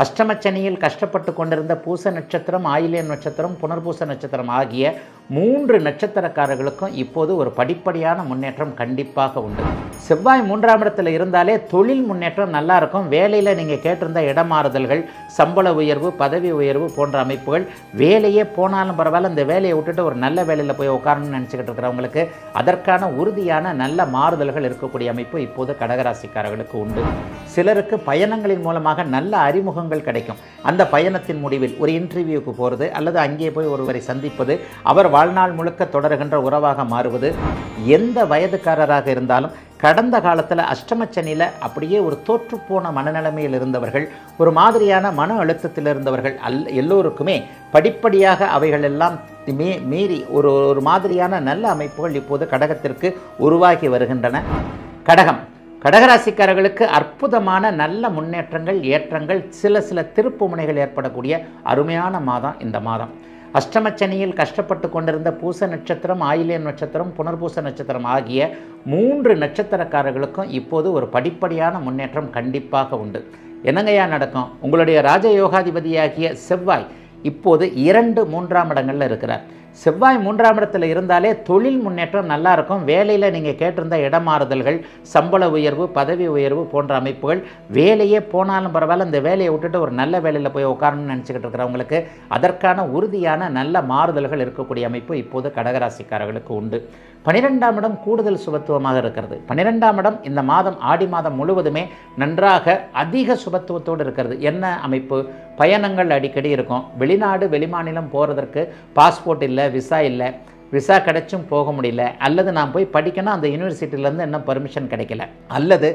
அஷ்டமச்சனியில் கஷ்டப்பட்டு கொண்டிருந்த பூச நட்சத்திரம், ஆயில்யம் நட்சத்திரம், புனர்பூச நட்சத்திரம் ஆகிய 3 நட்சத்திரக்காரர்களுக்கும் இப்போது ஒரு படிப்படியான முன்னேற்றம் கண்டிப்பாக உண்டு. செவ்வாய் 3ஆம் இடத்துல இருந்தாலே தொழில் முன்னேற்றம் நல்லா இருக்கும். வேலையில் நீங்கள் கேட்டிருந்த இடமாறுதல்கள், சம்பள உயர்வு, பதவி உயர்வு போன்ற அமைப்புகள், வேலையே போனாலும் பரவாயில்ல இந்த வேலையை விட்டுட்டு ஒரு நல்ல வேலையில் போய் உட்காரணும்னு நினச்சிக்கிட்டு இருக்கிறவங்களுக்கு அதற்கான உறுதியான நல்ல மாறுதல்கள் இருக்கக்கூடிய அமைப்பு இப்போது கடகராசிக்காரர்களுக்கு உண்டு. சிலருக்கு பயணங்களின் மூலமாக நல்ல அறிமுகங்கள் கிடைக்கும். அந்த பயணத்தின் முடிவில் ஒரு இன்டர்வியூக்கு போகிறது அல்லது அங்கே போய் ஒருவரை சந்திப்பது, அவர் வாழ்நாள் முழுக்க தொடர்கின்ற உறவாக மாறுவது. எந்த வயதுக்காரராக இருந்தாலும் கடந்த காலத்தில் அஷ்டமச்சனியில் அப்படியே ஒரு தோற்றுப்போன மனநிலைமையில் இருந்தவர்கள், ஒரு மாதிரியான மன அழுத்தத்தில் இருந்தவர்கள் எல்லோருக்குமே படிப்படியாக அவைகள் எல்லாம் மீறி ஒரு மாதிரியான நல்ல அமைப்புகள் இப்போது கடகத்திற்கு உருவாகி வருகின்றன. கடகராசிக்காரர்களுக்கு அற்புதமான நல்ல முன்னேற்றங்கள், ஏற்றங்கள், சில திருப்பு முனைகள் ஏற்படக்கூடிய அருமையான மாதம் இந்த மாதம். அஷ்டமச்சனியில் கஷ்டப்பட்டு கொண்டிருந்த பூச நட்சத்திரம், ஆயில்யம் நட்சத்திரம், புனர்பூச நட்சத்திரம் ஆகிய 3 நட்சத்திரக்காரர்களுக்கும் இப்போது ஒரு படிப்படியான முன்னேற்றம் கண்டிப்பாக உண்டு. என்னங்கய்யா நடக்கும்? உங்களுடைய ராஜயோகாதிபதியாகிய செவ்வாய் இப்போது 2, 3ஆம் இடங்களில் இருக்கிறார். செவ்வாய் 3ஆம் இடத்துல இருந்தாலே தொழில் முன்னேற்றம் நல்லா இருக்கும். வேலையில் நீங்கள் கேட்டிருந்த இடமாறுதல்கள், சம்பள உயர்வு, பதவி உயர்வு போன்ற அமைப்புகள், வேலையே போனாலும் பரவாயில்ல இந்த வேலையை விட்டுட்டு ஒரு நல்ல வேலையில் போய் உட்காரணும்னு நினச்சிக்கிட்டு இருக்கிறவங்களுக்கு அதற்கான உறுதியான நல்ல மாறுதல்கள் இருக்கக்கூடிய அமைப்பு இப்போது கடகராசிக்காரர்களுக்கு உண்டு. 12ஆம் இடம் கூடுதல் சுபத்துவமாக இருக்கிறது. 12ஆம் இடம் இந்த மாதம் ஆடி மாதம் முழுவதுமே நன்றாக அதிக சுபத்துவத்தோடு இருக்கிறது. என்ன அமைப்பு? பயணங்கள் அடிக்கடி இருக்கும். வெளிநாடு வெளிமாநிலம் போகிறதற்கு பாஸ்போர்ட் இல்லை, விசா இல்லை, விசா கிடைச்சும் போக முடியல, அல்லது நான் போய் படிக்கணும் அந்த யூனிவர்சிட்டியிலேருந்து இன்னும் பர்மிஷன் கிடைக்கல, அல்லது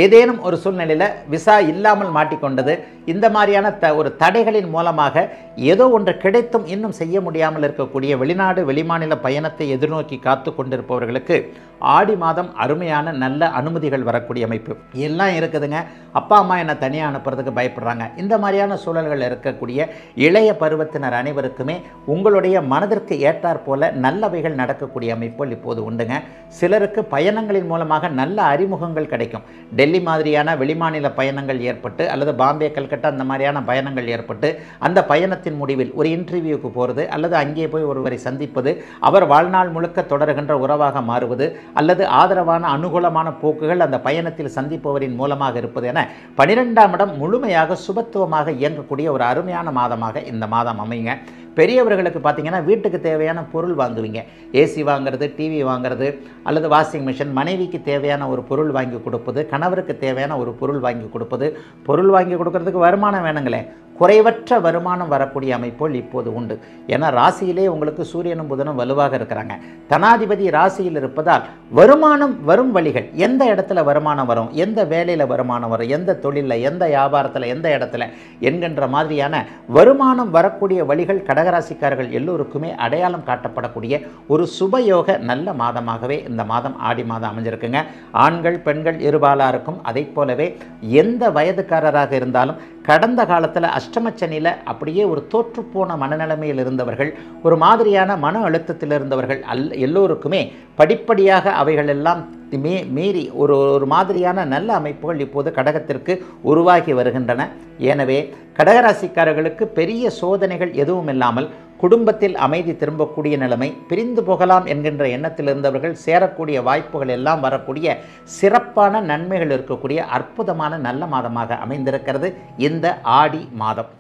ஏதேனும் ஒரு சூழ்நிலையில் விசா இல்லாமல் மாட்டிக்கொண்டது, இந்த மாதிரியான ஒரு தடைகளின் மூலமாக ஏதோ ஒன்று கிடைத்தும் இன்னும் செய்ய முடியாமல் இருக்கக்கூடிய வெளிநாடு வெளிமாநில பயணத்தை எதிர்நோக்கி காத்து கொண்டிருப்பவர்களுக்கு ஆடி மாதம் அருமையான நல்ல அனுமதிகள் வரக்கூடிய அமைப்பு எல்லாம் இருக்குதுங்க. அப்பா அம்மா என்னை தனியாக அனுப்புறதுக்கு பயப்படுறாங்க. இந்த மாதிரியான சூழல்கள் இருக்கக்கூடிய இளைய பருவத்தினர் அனைவருக்குமே உங்களுடைய மனதிற்கு ஏற்றாற் போல நல்லவைகள் நடக்கக்கூடிய அமைப்புகள் இப்போது உண்டுங்க. சிலருக்கு பயணங்களின் மூலமாக நல்ல அறிமுகங்கள் கிடைக்கும். டெல்லி மாதிரியான வெளிமாநில பயணங்கள் ஏற்பட்டு அல்லது பாம்பே, கல்கட்டா அந்த மாதிரியான பயணங்கள் ஏற்பட்டு அந்த பயணத்தின் முடிவில் ஒரு இன்டர்வியூக்கு போகிறது அல்லது அங்கே போய் ஒருவரை சந்திப்பது, அவர் வாழ்நாள் முழுக்க தொடர்கின்ற உறவாக மாறுவது அல்லது ஆதரவான அனுகூலமான போக்குகள் அந்த பயணத்தில் சந்திப்பவரின் மூலமாக இருப்பது என 12ஆம் இடம் முழுமையாக சுபத்துவமாக இயங்கக்கூடிய ஒரு அருமையான மாதமாக இந்த மாதம் அமைங்க. பெரியவர்களுக்கு பார்த்தீங்கன்னா வீட்டுக்கு தேவையான பொருள் வாங்குவீங்க. ஏசி வாங்கிறது, டிவி வாங்கிறது அல்லது வாஷிங் மிஷின், மனைவிக்கு தேவையான ஒரு பொருள் வாங்கி கொடுப்பது, கணவருக்கு தேவையான ஒரு பொருள் வாங்கி கொடுப்பது. பொருள் வாங்கி கொடுக்கறதுக்கு வருமானம் வேணுங்களே, குறைவற்ற வருமானம் வரக்கூடிய அமைப்புகள் இப்போது உண்டு. ஏன்னா ராசியிலே உங்களுக்கு சூரியனும் புதனும் வலுவாக இருக்கிறாங்க. தனாதிபதி ராசியில் இருப்பதால் வருமானம் வரும் வழிகள், எந்த இடத்துல வருமானம் வரும், எந்த வேலையில் வருமானம் வரும், எந்த தொழிலில், எந்த வியாபாரத்தில், எந்த இடத்துல என்கின்ற மாதிரியான வருமானம் வரக்கூடிய வழிகள் கடகராசிக்காரர்கள் எல்லோருக்குமே அடையாளம் காட்டப்படக்கூடிய ஒரு சுபயோக நல்ல மாதமாகவே இந்த மாதம் ஆடி மாதம் அமைஞ்சிருக்குங்க. ஆண்கள் பெண்கள் இருபாலாருக்கும் அதை போலவே எந்த வயதுக்காரராக இருந்தாலும் கடந்த காலத்தில் அஷ்டமச்சனியில் அப்படியே ஒரு தோற்றுப்போன மனநிலைமையில் இருந்தவர்கள், ஒரு மாதிரியான மன அழுத்தத்தில் இருந்தவர்கள் எல்லோருக்குமே படிப்படியாக அவைகள் எல்லாம் மீறி ஒரு மாதிரியான நல்ல அமைப்புகள் இப்போது கடகத்திற்கு உருவாகி வருகின்றன. எனவே கடகராசிக்காரர்களுக்கு பெரிய சோதனைகள் எதுவும் இல்லாமல் குடும்பத்தில் அமைதி திரும்பக்கூடிய நிலைமை, பிரிந்து போகலாம் என்கின்ற எண்ணத்தில் இருந்தவர்கள் சேரக்கூடிய வாய்ப்புகள் எல்லாம் வரக்கூடிய சிறப்பான நன்மைகள் இருக்கக்கூடிய அற்புதமான நல்ல மாதமாக அமைந்திருக்கிறது இந்த ஆடி மாதம்.